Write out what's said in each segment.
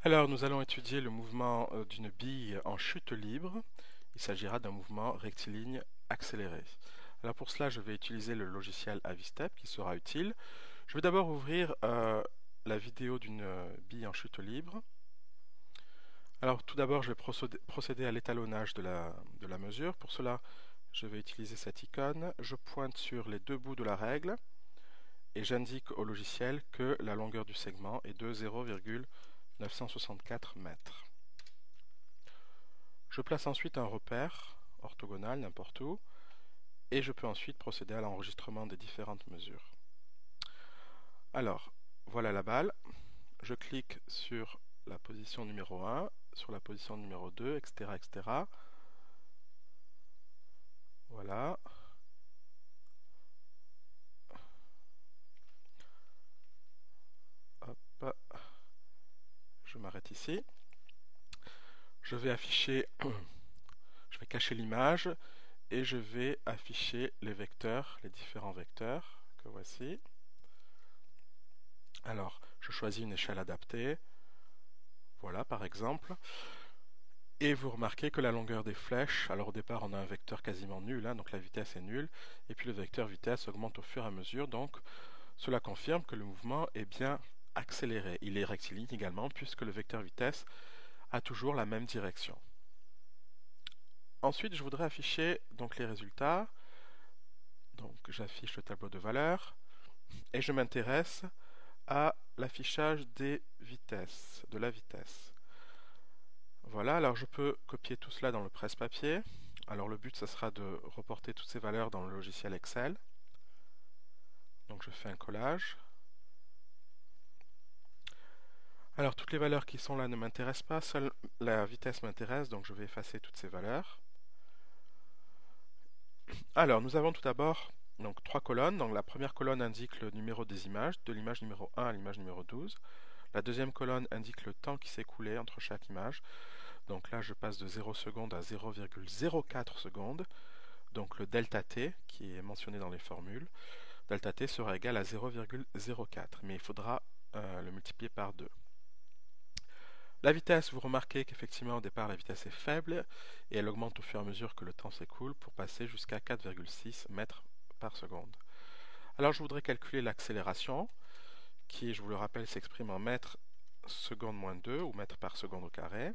Alors, nous allons étudier le mouvement d'une bille en chute libre. Il s'agira d'un mouvement rectiligne accéléré. Alors pour cela, je vais utiliser le logiciel Avistep qui sera utile. Je vais d'abord ouvrir la vidéo d'une bille en chute libre. Alors tout d'abord, je vais procéder à l'étalonnage de la mesure. Pour cela, je vais utiliser cette icône. Je pointe sur les deux bouts de la règle et j'indique au logiciel que la longueur du segment est de 0,964 mètres. Je place ensuite un repère orthogonal n'importe où et je peux ensuite procéder à l'enregistrement des différentes mesures. Alors, voilà la balle. Je clique sur la position numéro 1, sur la position numéro 2, etc. etc. Voilà. Hop. Je m'arrête ici. Je vais afficher, je vais cacher l'image et je vais afficher les vecteurs, les différents vecteurs que voici. Alors, je choisis une échelle adaptée. Voilà, par exemple. Et vous remarquez que la longueur des flèches, alors au départ on a un vecteur quasiment nul, donc la vitesse est nulle, et puis le vecteur vitesse augmente au fur et à mesure, donc cela confirme que le mouvement est bien accéléré. Il est rectiligne également puisque le vecteur vitesse a toujours la même direction. Ensuite, je voudrais afficher donc les résultats. Donc j'affiche le tableau de valeurs et je m'intéresse à l'affichage des vitesses, de la vitesse. Voilà, alors je peux copier tout cela dans le presse-papier. Alors le but, ce sera de reporter toutes ces valeurs dans le logiciel Excel. Donc je fais un collage. Alors toutes les valeurs qui sont là ne m'intéressent pas, seule la vitesse m'intéresse, donc je vais effacer toutes ces valeurs. Alors nous avons tout d'abord donc trois colonnes. Donc la première colonne indique le numéro des images, de l'image numéro 1 à l'image numéro 12. La deuxième colonne indique le temps qui s'est écoulé entre chaque image. Donc là je passe de 0 secondes à 0,04 secondes. Donc le delta t qui est mentionné dans les formules, delta t sera égal à 0,04, mais il faudra le multiplier par 2. La vitesse, vous remarquez qu'effectivement au départ la vitesse est faible et elle augmente au fur et à mesure que le temps s'écoule pour passer jusqu'à 4,6 mètres par seconde. Alors je voudrais calculer l'accélération qui, je vous le rappelle, s'exprime en mètres seconde moins 2 ou mètres par seconde au carré.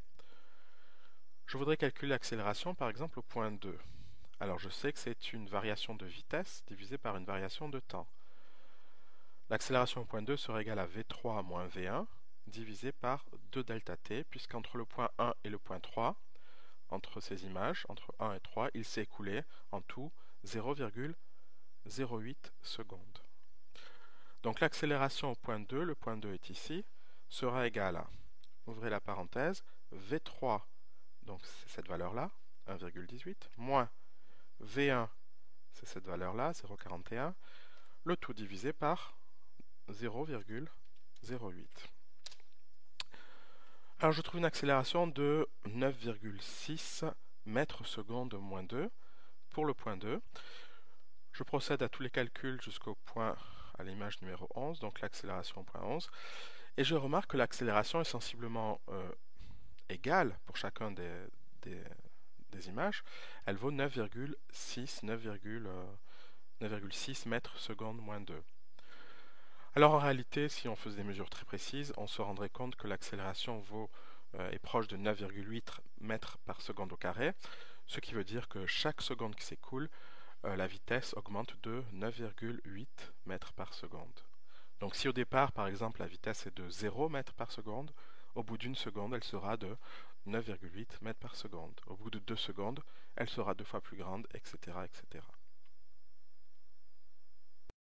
Je voudrais calculer l'accélération par exemple au point 2. Alors je sais que c'est une variation de vitesse divisée par une variation de temps. L'accélération au point 2 sera égale à V3 moins V1 divisé par 2 delta t, puisqu'entre le point 1 et le point 3, entre ces images, entre 1 et 3, il s'est écoulé en tout 0,08 secondes. Donc l'accélération au point 2, le point 2 est ici, sera égale à, ouvrez la parenthèse, V3, donc c'est cette valeur-là, 1,18, moins V1, c'est cette valeur-là, 0,41, le tout divisé par 0,08. Alors je trouve une accélération de 9,6 mètres secondes moins 2 pour le point 2. Je procède à tous les calculs jusqu'au point à l'image numéro 11, donc l'accélération au point 11. Et je remarque que l'accélération est sensiblement égale pour chacun des images. Elle vaut 9,6 mètres secondes moins 2. Alors en réalité, si on faisait des mesures très précises, on se rendrait compte que l'accélération est proche de 9,8 mètres par seconde au carré, ce qui veut dire que chaque seconde qui s'écoule, la vitesse augmente de 9,8 mètres par seconde. Donc si au départ, par exemple, la vitesse est de 0 mètres par seconde, au bout d'une seconde, elle sera de 9,8 mètres par seconde. Au bout de 2 secondes, elle sera 2 fois plus grande, etc., etc.